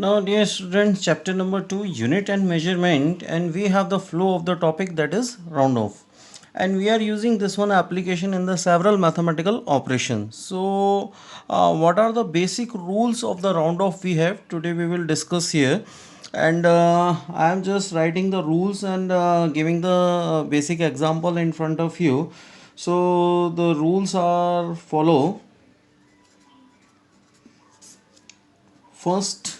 Now, dear students, chapter number 2, unit and measurement, and we have the flow of the topic, that is round off. And we are using this one application in the several mathematical operations. So, what are the basic rules of the round off we have? Today we will discuss here. And I am just writing the rules and giving the basic example in front of you. So, the rules are follow. First,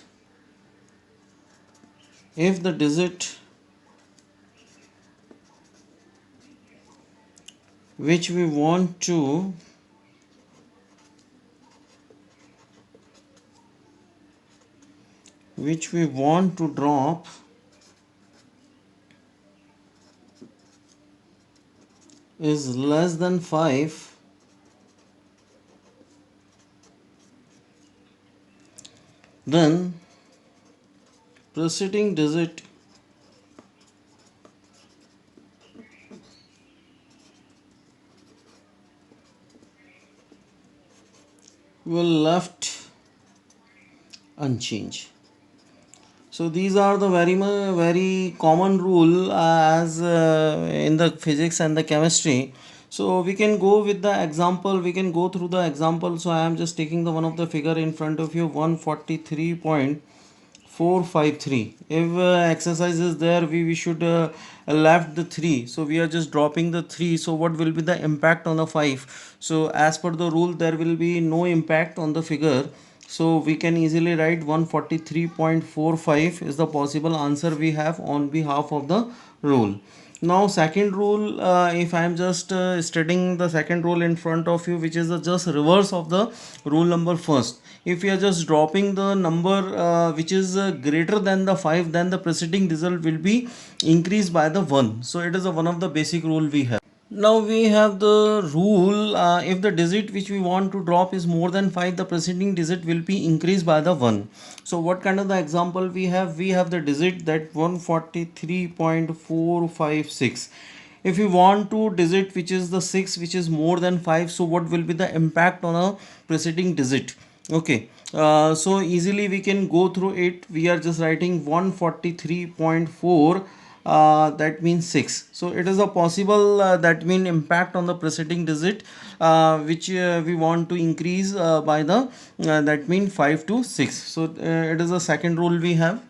if the digit which we want to drop is less than 5, then preceding digit will left unchanged. So these are the very common rule as in the physics and the chemistry. So we can go with the example, we can go through the example. So I am just taking the one of the figure in front of you, 143.453. If exercise is there, we should left the 3, so we are just dropping the 3. So what will be the impact on the 5? So as per the rule, there will be no impact on the figure, so we can easily write 143.45 is the possible answer we have on behalf of the rule. Now second rule, if I am just studying the second rule in front of you, which is the just reverse of the rule number first. If we are just dropping the number which is greater than the 5, then the preceding result will be increased by the 1. So it is one of the basic rule we have. Now we have the rule, if the digit which we want to drop is more than 5, the preceding digit will be increased by the 1. So what kind of the example we have? We have the digit that 143.456. If we want to digit which is the 6 which is more than 5, so what will be the impact on a preceding digit? Okay, so easily we can go through it. We are just writing 143.4, that means 6. So it is a possible that mean impact on the preceding digit which we want to increase by the that mean 5 to 6. So it is a second rule we have.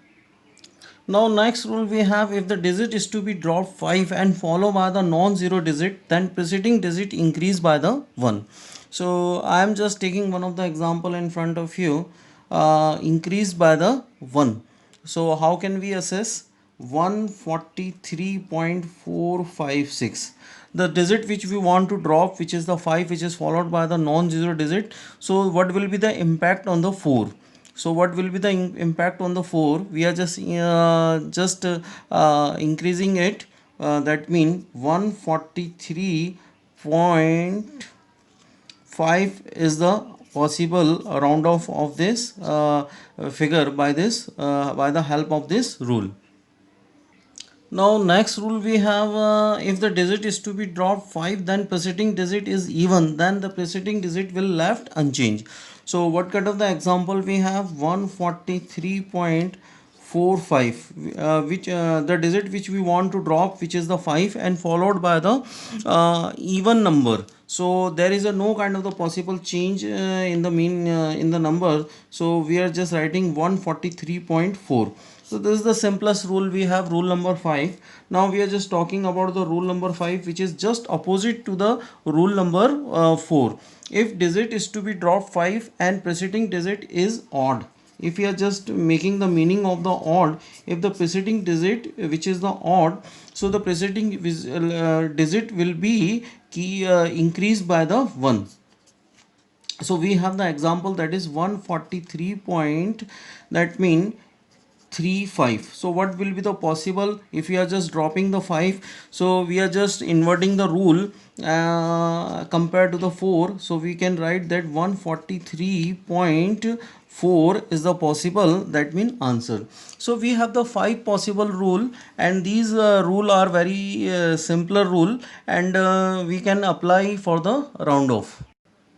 Now next rule we have, if the digit is to be dropped 5 and followed by the non-zero digit, then preceding digit increase by the 1. So I am just taking one of the example in front of you, increased by the 1. So how can we assess? 143.456, the digit which we want to drop, which is the 5, which is followed by the non-zero digit. So what will be the impact on the 4? So what will be the impact on the 4? We are just increasing it, that means 143.5 is the possible round off of this figure by this by the help of this rule. Now next rule we have, if the digit is to be dropped 5, then preceding digit is even, then the preceding digit will left unchanged. So what kind of the example we have? 143.45, which the digit which we want to drop, which is the 5, and followed by the even number. So there is a no kind of the possible change in the mean in the number. So we are just writing 143.4. So this is the simplest rule we have, rule number 5. Now we are just talking about the rule number 5, which is just opposite to the rule number 4. If digit is to be dropped 5 and preceding digit is odd, if we are just making the meaning of the odd, if the preceding digit which is the odd, so the preceding digit will be increased by the 1. So we have the example, that is 143 point, that mean 35. So what will be the possible if we are just dropping the 5? So we are just inverting the rule compared to the 4. So we can write that 143.4 is the possible, that mean answer. So we have the 5 possible rule, and these rule are very simpler rule, and we can apply for the round off.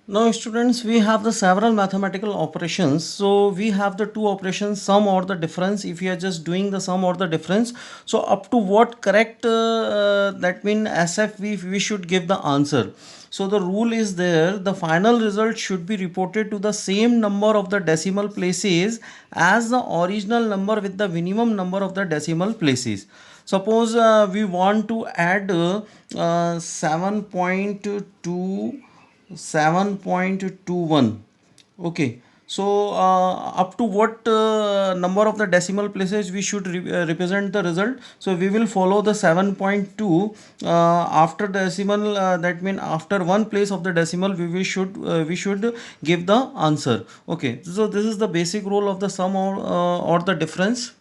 Now, students, we have the several mathematical operations. So we have the two operations, sum or the difference. If you are just doing the sum or the difference, so up to what correct that mean SF we should give the answer. So the rule is there. The final result should be reported to the same number of the decimal places as the original number with the minimum number of the decimal places. Suppose we want to add 7.21. Okay, so up to what number of the decimal places we should represent the result. So we will follow the 7.2 after decimal, that means after one place of the decimal we should give the answer. Okay, so this is the basic rule of the sum or the difference.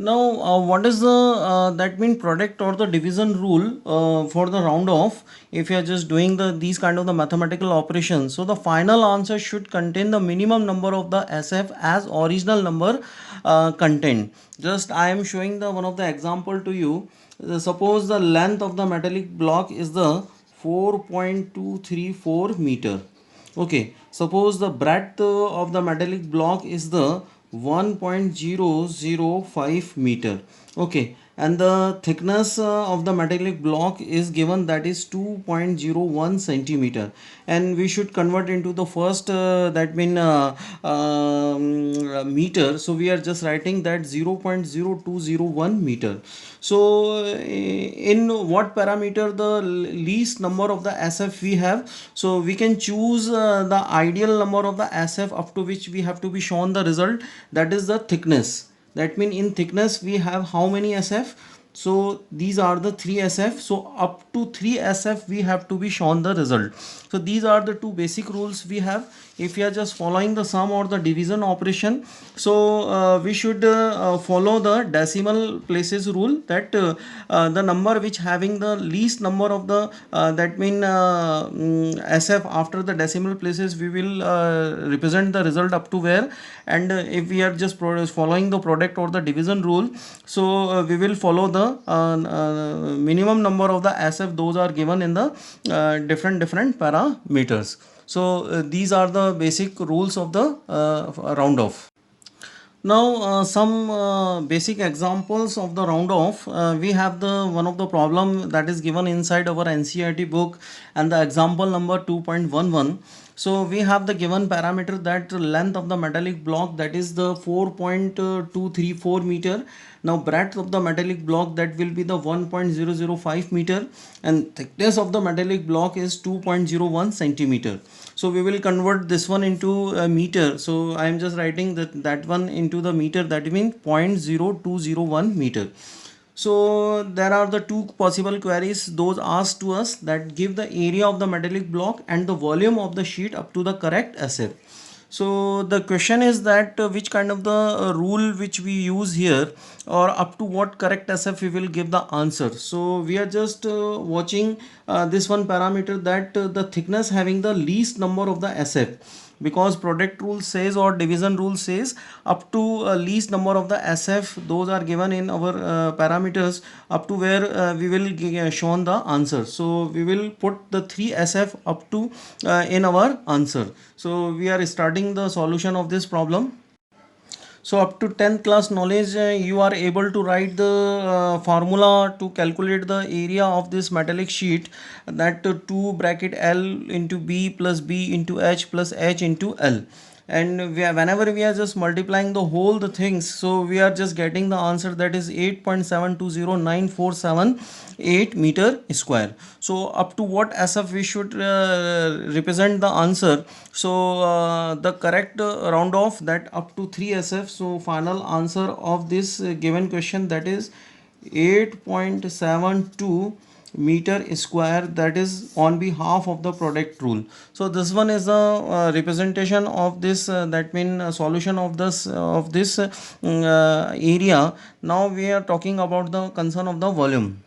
Now, what is the that mean product or the division rule for the round off? If you are just doing these kind of the mathematical operations, so the final answer should contain the minimum number of the SF as original number contained. Just I am showing the one of the example to you. Suppose the length of the metallic block is the 4.234 meter. Okay, suppose the breadth of the metallic block is the 1.005 meter. Okay, and the thickness of the metallic block is given, that is 2.01 centimeter, and we should convert into the first that mean meter. So we are just writing that 0.0201 meter. So in what parameter the least number of the SF we have, so we can choose the ideal number of the SF up to which we have to be shown the result, that is the thickness. That means in thickness we have how many SF? So these are the 3 SF. So up to 3 SF we have to be shown the result. So these are the two basic rules we have. If we are just following the sum or the division operation, so we should follow the decimal places rule, that the number which having the least number of the that mean SF after the decimal places, we will represent the result up to where. And if we are just following the product or the division rule, so we will follow the minimum number of the SF, those are given in the different parameters. So these are the basic rules of the round off. Now some basic examples of the round off. We have the one of the problem that is given inside our NCERT book, and the example number 2.11. So we have the given parameter that length of the metallic block, that is the 4.234 meter. Now breadth of the metallic block, that will be the 1.005 meter, and thickness of the metallic block is 2.01 centimeter. So we will convert this one into a meter. So I am just writing that one into the meter, that means 0.0201 meter. So there are the two possible queries those asked to us, that give the area of the metallic block and the volume of the sheet up to the correct SF. So the question is that which kind of the rule which we use here, or up to what correct SF we will give the answer. So we are just watching this one parameter, that the thickness having the least number of the SF, because product rule says or division rule says up to least number of the SF, those are given in our parameters, up to where we will shown the answer. So we will put the 3 SF up to in our answer. So we are starting the solution of this problem. So up to 10th class knowledge, you are able to write the formula to calculate the area of this metallic sheet, that 2 bracket L into B plus B into H plus H into L. And whenever we are just multiplying the whole the things, so we are just getting the answer, that is 8.720947 meter square. So up to what SF we should represent the answer. So the correct round off, that up to 3 SF. So final answer of this given question, that is 8.72 meter square, that is on behalf of the product rule. So this one is a representation of this that mean solution of this area. Now we are talking about the concern of the volume.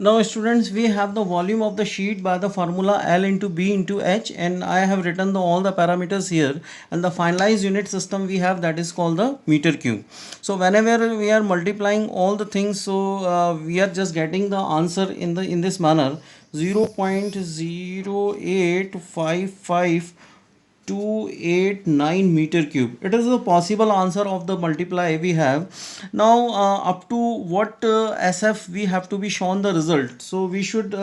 Now students, we have the volume of the sheet by the formula L into B into H, and I have written all the parameters here, and the finalized unit system we have, that is called the meter cube. So whenever we are multiplying all the things, so we are just getting the answer in this manner. 0.0855289 meter cube. It is the possible answer of the multiply we have. Now up to what SF we have to be shown the result. So we should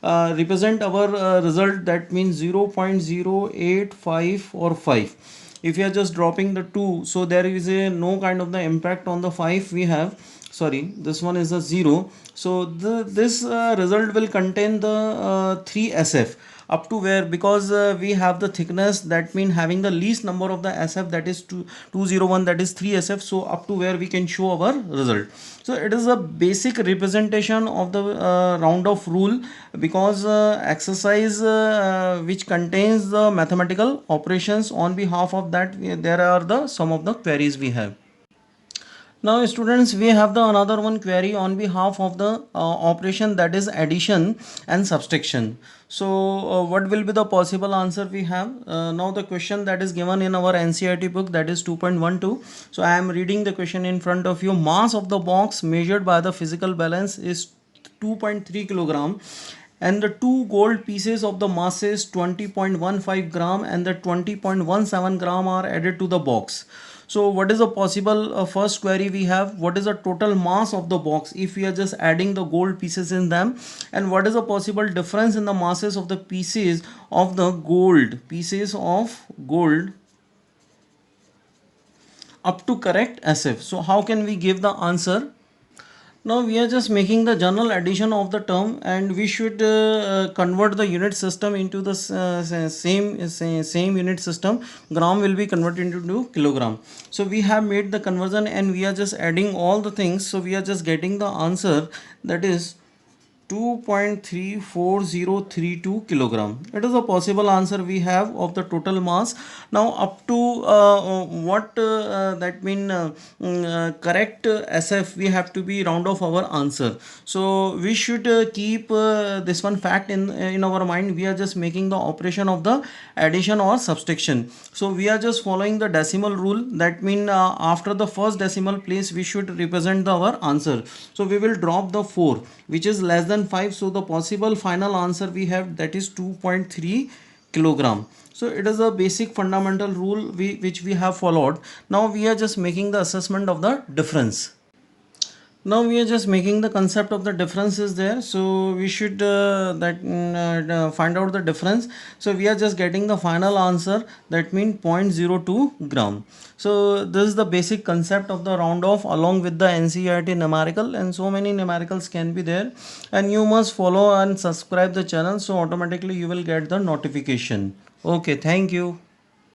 represent our result, that means 0.085 or 5. If you are just dropping the 2, so there is a no kind of the impact on the 5 we have. Sorry, this one is a 0. So this result will contain the 3 SF up to where, because we have the thickness, that mean having the least number of the SF, that is 201, that is 3 SF. So up to where we can show our result. So it is a basic representation of the round off rule, because exercise which contains the mathematical operations, on behalf of that there are the some of the queries we have. Now students, we have the another one query on behalf of the operation, that is addition and subtraction. So what will be the possible answer we have? Now the question that is given in our NCERT book, that is 2.12. So I am reading the question in front of you. Mass of the box measured by the physical balance is 2.3 kilogram, and the two gold pieces of the masses 20.15 gram and the 20.17 gram are added to the box. So what is the possible first query we have? What is the total mass of the box if we are just adding the gold pieces in them, and what is the possible difference in the masses of the pieces of the gold up to correct SF? So how can we give the answer? Now we are just making the general addition of the term, and we should convert the unit system into the same unit system. Gram will be converted into kilogram. So we have made the conversion, and we are just adding all the things. So we are just getting the answer, that is 2.34032 kilogram. It is a possible answer we have of the total mass. Now up to what that mean correct SF, we have to be round off our answer. So we should keep this one fact in our mind. We are just making the operation of the addition or subtraction. So we are just following the decimal rule, that mean after the first decimal place we should represent our answer. So we will drop the 4 which is less than 5. So the possible final answer we have, that is 2.3 kilogram. So it is a basic fundamental rule which we have followed. Now we are just making the assessment of the difference. Now we are just making the concept of the difference is there. So we should find out the difference. So we are just getting the final answer, that means 0.02 gram. So this is the basic concept of the round off, along with the NCERT numerical, and so many numericals can be there. And you must follow and subscribe the channel, so automatically you will get the notification. Okay, thank you.